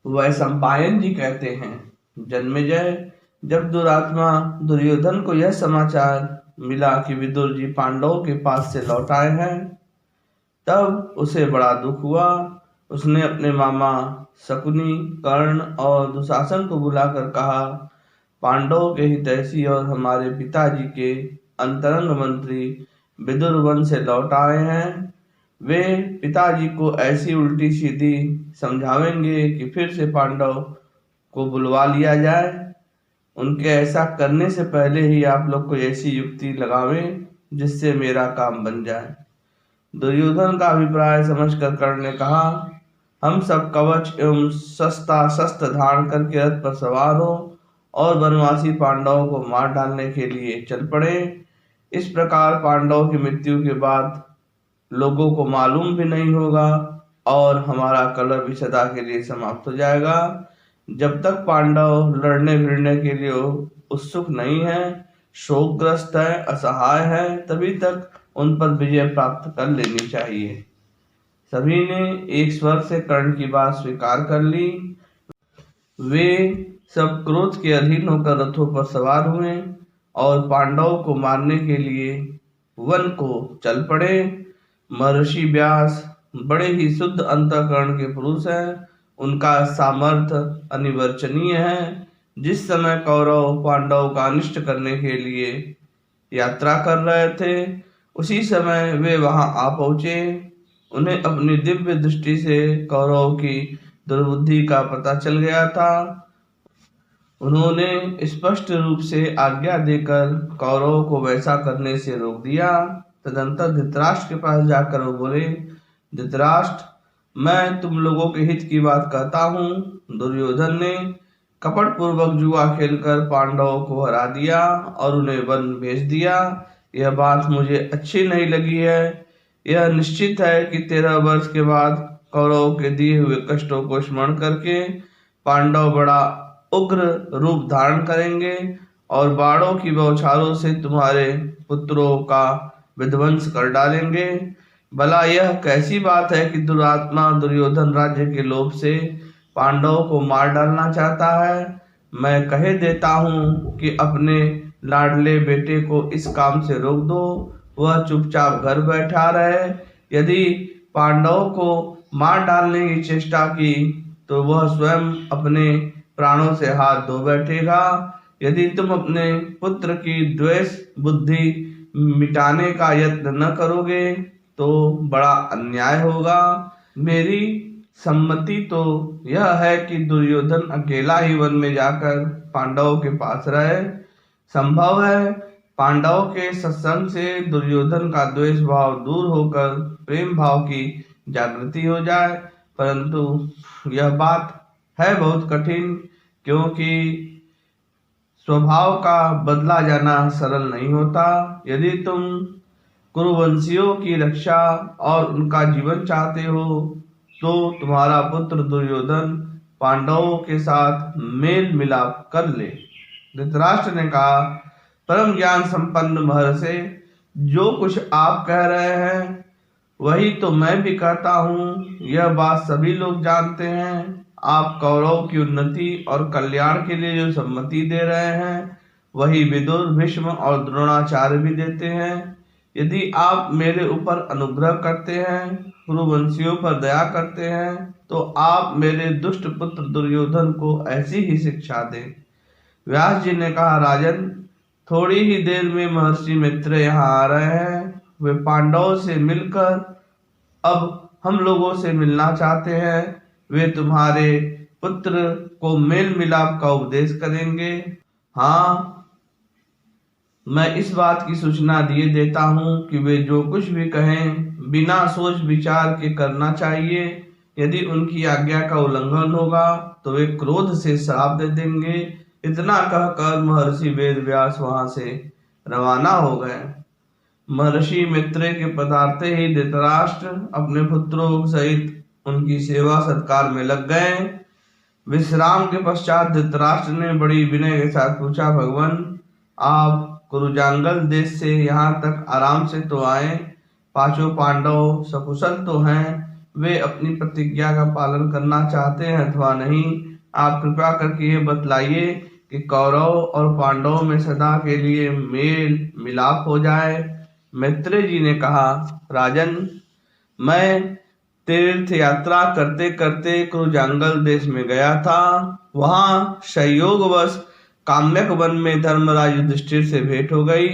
वैशंपायन जी कहते हैं, जन्मेजय, जब दुरात्मा दुर्योधन को यह समाचार मिला कि विदुर जी पांडवों के पास से लौट आए हैं, तब उसे बड़ा दुख हुआ। उसने अपने मामा शकुनी, कर्ण और दुशासन को बुलाकर कहा, पांडवों के हितैषी और हमारे पिताजी के अंतरंग मंत्री विदुर वन से लौट आए हैं। वे पिताजी को ऐसी उल्टी सीधी समझावेंगे कि फिर से पांडव को बुलवा लिया जाए। उनके ऐसा करने से पहले ही आप लोग कोई ऐसी युक्ति लगावें जिससे मेरा काम बन जाए। दुर्योधन का अभिप्राय समझकर कर्ण ने कहा, हम सब कवच एवं सस्ता शस्त्र धारण करके रथ पर सवार हो और वनवासी पांडवों को मार डालने के लिए चल पड़े। इस प्रकार पांडवों की मृत्यु के बाद लोगों को मालूम भी नहीं होगा और हमारा कलह भी सदा के लिए समाप्त हो जाएगा। जब तक पांडव लड़ने भिड़ने के लिए उत्सुक नहीं है, शोकग्रस्त है, असहाय है, तभी तक उन पर विजय प्राप्त कर लेनी चाहिए। सभी ने एक स्वर से कर्ण की बात स्वीकार कर ली। वे सब क्रोध के अधीन होकर रथों पर सवार हुए और पांडवों को मारने के लिए वन को चल पड़े। महर्षि व्यास बड़े ही शुद्ध अंतःकरण के पुरुष हैं। उनका सामर्थ्य अनिवर्चनीय है। जिस समय कौरव पांडवों का अनिष्ट करने के लिए यात्रा कर रहे थे, उसी समय वे वहां आ पहुंचे। उन्हें अपनी दिव्य दृष्टि से कौरवों की दुर्बुद्धि का पता चल गया था। उन्होंने स्पष्ट रूप से आज्ञा देकर कौरवों को वैसा करने से रोक दिया। तदंतर धृतराष्ट्र के पास जाकर वो बोले, धृतराष्ट्र, मैं तुम लोगों के हित की बात कहता हूँ। दुर्योधन ने कपट पूर्वक जुआ खेलकर पांडवों को हरा दिया और उन्हें वन भेज दिया। यह बात मुझे अच्छी नहीं लगी है। यह निश्चित है कि 13 वर्ष के बाद कौरवों के दिए हुए कष्टों को स्मरण करके पांडव बड़ा उग्र रूप धारण करेंगे और बाणों की बौछारों से तुम्हारे पुत्रों का विध्वंस कर डालेंगे। भला यह कैसी बात है कि दुरात्मा दुर्योधन राज्य के लोभ से पांडवों को मार डालना चाहता है। मैं कहे देता हूँ कि अपने लाडले बेटे को इस काम से रोक दो, वह चुपचाप घर बैठा रहे। यदि पांडवों को मार डालने की चेष्टा की तो वह स्वयं अपने प्राणों से हाथ धो बैठेगा। यदि तुम अपने पुत्र की द्वेष बुद्धि मिटाने का यत्न न करोगे तो बड़ा अन्याय होगा। मेरी सम्मति तो यह है कि दुर्योधन अकेला ही वन में जाकर पांडवों के पास रहे। संभव है पांडवों के सत्संग से दुर्योधन का द्वेष भाव दूर होकर प्रेम भाव की जागृति हो जाए, परंतु यह बात है बहुत कठिन, क्योंकि स्वभाव का बदला जाना सरल नहीं होता। यदि तुम कुरुवंशियों की रक्षा और उनका जीवन चाहते हो तो तुम्हारा पुत्र दुर्योधन पांडवों के साथ मेल मिलाप कर ले। धृतराष्ट्र ने कहा, परम ज्ञान संपन्न महर्षि, जो कुछ आप कह रहे हैं वही तो मैं भी कहता हूँ। यह बात सभी लोग जानते हैं। आप कौरव की उन्नति और कल्याण के लिए जो सम्मति दे रहे हैं वही विदुर, भीष्म और द्रोणाचार्य भी देते हैं। यदि आप मेरे ऊपर अनुग्रह करते हैं, कुरुवंशियों पर दया करते हैं, तो आप मेरे दुष्ट पुत्र दुर्योधन को ऐसी ही शिक्षा दें। व्यास जी ने कहा, राजन, थोड़ी ही देर में महर्षि मित्र यहाँ आ रहे हैं। वे पांडवों से मिलकर अब हम लोगों से मिलना चाहते हैं। वे तुम्हारे पुत्र को मेल मिलाप का उपदेश करेंगे। हाँ, मैं इस बात की सूचना दिए देता हूँ कि वे जो कुछ भी कहें बिना सोच विचार के करना चाहिए। यदि उनकी आज्ञा का उल्लंघन होगा तो वे क्रोध से श्राप दे देंगे। इतना कहकर महर्षि वेद व्यास वहां से रवाना हो गए। महर्षि मित्र के पधारते ही धृतराष्ट्र अपने पुत्रों सहित उनकी सेवा सत्कार में लग गए। विश्राम के पश्चात धृतराष्ट्र ने बड़ी विनय के साथ पूछा, भगवान, आप कुरुजांगल देश से यहाँ तक आराम से तो आए, पांचों पांडव सकुशल तो हैं, वे अपनी प्रतिज्ञा का पालन करना चाहते हैं अथवा नहीं। आप कृपा करके ये बतलाइए कि कौरव और पांडवों में सदा के लिए मेल मिलाप हो जाए। मैत्रेय जी ने कहा, राजन, मैं तीर्थ यात्रा करते करते कुरुजांगल देश में गया था। वहां संयोगवश काम्यक वन में धर्मराज युधिष्ठिर से भेंट हो गई।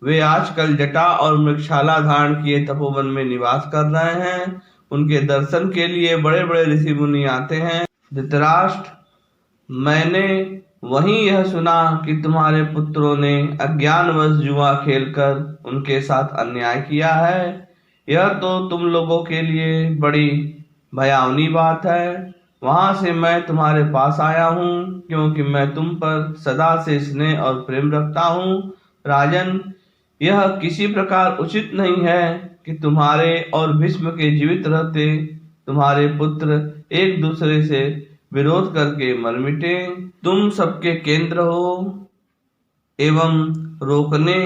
वे आजकल जटा और मृगशाला धारण किए तपोवन में निवास कर रहे हैं। उनके दर्शन के लिए बड़े बड़े ऋषि मुनि आते हैं। धृतराष्ट्र, मैंने वहीं यह सुना कि तुम्हारे पुत्रों ने अज्ञानवश जुआ खेलकर उनके साथ अन्याय किया है। यह तो तुम लोगों के लिए बड़ी भयावनी बात है। वहां से मैं तुम्हारे पास आया हूँ क्योंकि मैं तुम पर सदा से स्नेह और प्रेम रखता हूँ। राजन, यह किसी प्रकार उचित नहीं है कि तुम्हारे और भीष्म के जीवित रहते तुम्हारे पुत्र एक दूसरे से विरोध करके मर मिटे। तुम सबके केंद्र हो एवं रोकने,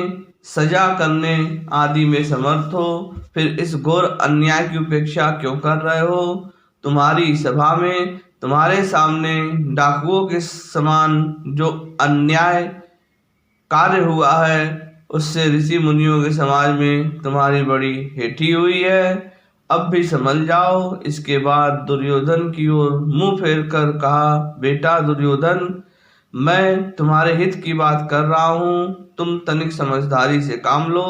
सजा करने आदि में समर्थ हो, फिर इस घोर अन्याय की उपेक्षा क्यों कर रहे हो? तुम्हारी सभा में तुम्हारे सामने डाकुओं के समान जो अन्याय कार्य हुआ है उससे ऋषि मुनियों के समाज में तुम्हारी बड़ी हेठी हुई है। अब भी समझ जाओ। इसके बाद दुर्योधन की ओर मुंह फेर कर कहा, बेटा दुर्योधन, मैं तुम्हारे हित की बात कर रहा हूँ। तुम तनिक समझदारी से काम लो।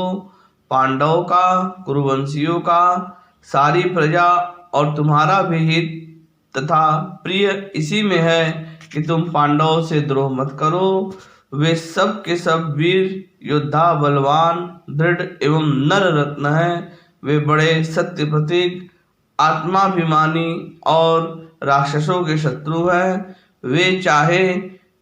पांडवों का, कुरुवंशियों का, सारी प्रजा और तुम्हारा भी हित तथा प्रिय इसी में है कि तुम पांडवों से द्रोह मत करो। वे सब के सब वीर योद्धा, बलवान, दृढ़ एवं नर रत्न हैं। वे बड़े सत्य प्रतीक, आत्माभिमानी और राक्षसों के शत्रु हैं। वे चाहे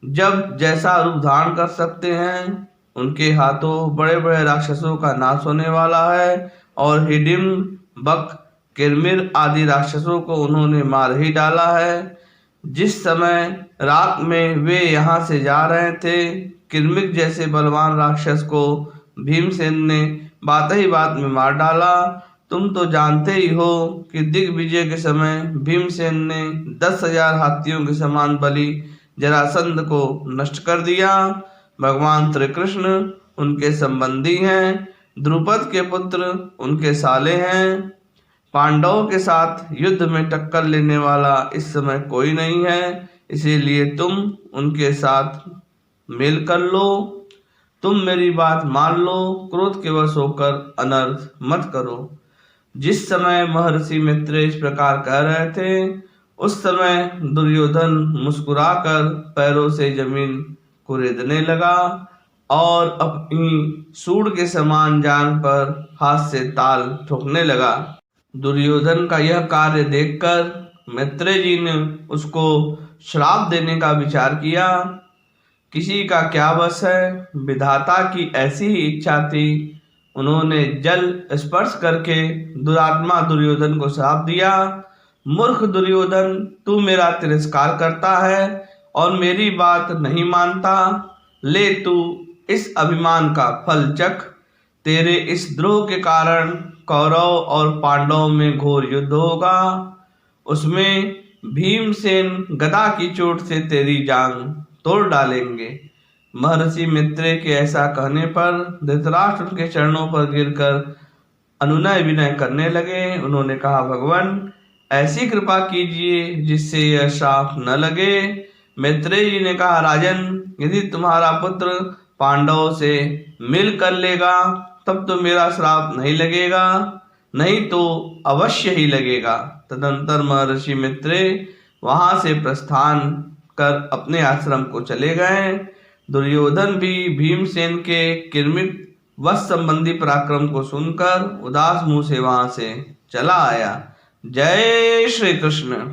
जब जैसा रूप धारण कर सकते हैं। उनके हाथों बड़े बड़े राक्षसों का नाश होने वाला है और हिडिम्ब, बक, किरमिर आदि राक्षसों को उन्होंने मार ही डाला है। जिस समय रात में वे यहाँ से जा रहे थे, किरमिर जैसे बलवान राक्षस को भीमसेन ने बात ही बात में मार डाला। तुम तो जानते ही हो कि दिग्विजय के समय भीमसेन ने 10,000 हाथियों के समान बलि जरासंध को नष्ट कर दिया। भगवान श्री कृष्ण उनके संबंधी हैं, द्रुपद के पुत्र उनके साले हैं। पांडवों के साथ युद्ध में टक्कर लेने वाला इस समय कोई नहीं है, इसीलिए तुम उनके साथ मेल कर लो। तुम मेरी बात मान लो, क्रोध के वश होकर अनर्थ मत करो। जिस समय महर्षि मैत्रेय इस प्रकार कह रहे थे, उस समय दुर्योधन मुस्कुराकर पैरों से जमीन कुरेदने लगा और अपनी सूंड के समान जांघ पर हाथ से ताल ठोकने लगा। दुर्योधन का यह कार्य देखकर मैत्रेय जी ने उसको श्राप देने का विचार किया। किसी का क्या बस है, विधाता की ऐसी ही इच्छा थी। उन्होंने जल स्पर्श करके दुरात्मा दुर्योधन को श्राप दिया। मूर्ख दुर्योधन, तू मेरा तिरस्कार करता है और मेरी बात नहीं मानता। ले तू इस अभिमान का फल चख। तेरे इस द्रोह के कारण कौरव और पांडवों में घोर युद्ध होगा। उसमें भीमसेन गदा की चोट से तेरी जांघ तोड़ डालेंगे। महर्षि मैत्रेय के ऐसा कहने पर धृतराष्ट्र उनके चरणों पर गिरकर अनुनय विनय करने लगे। उन्होंने कहा, भगवान, ऐसी कृपा कीजिए जिससे यह श्राप न लगे। मैत्रेय जी ने कहा, राजन, यदि तुम्हारा पुत्र पांडवों से मिल कर लेगा तब तो मेरा श्राप नहीं लगेगा, नहीं तो अवश्य ही लगेगा। तदंतर महर्षि मैत्रेय वहां से प्रस्थान कर अपने आश्रम को चले गए। दुर्योधन भी भीमसेन के किरमिर वश संबंधी पराक्रम को सुनकर उदास मुंह से वहां से चला आया। जय श्री कृष्ण।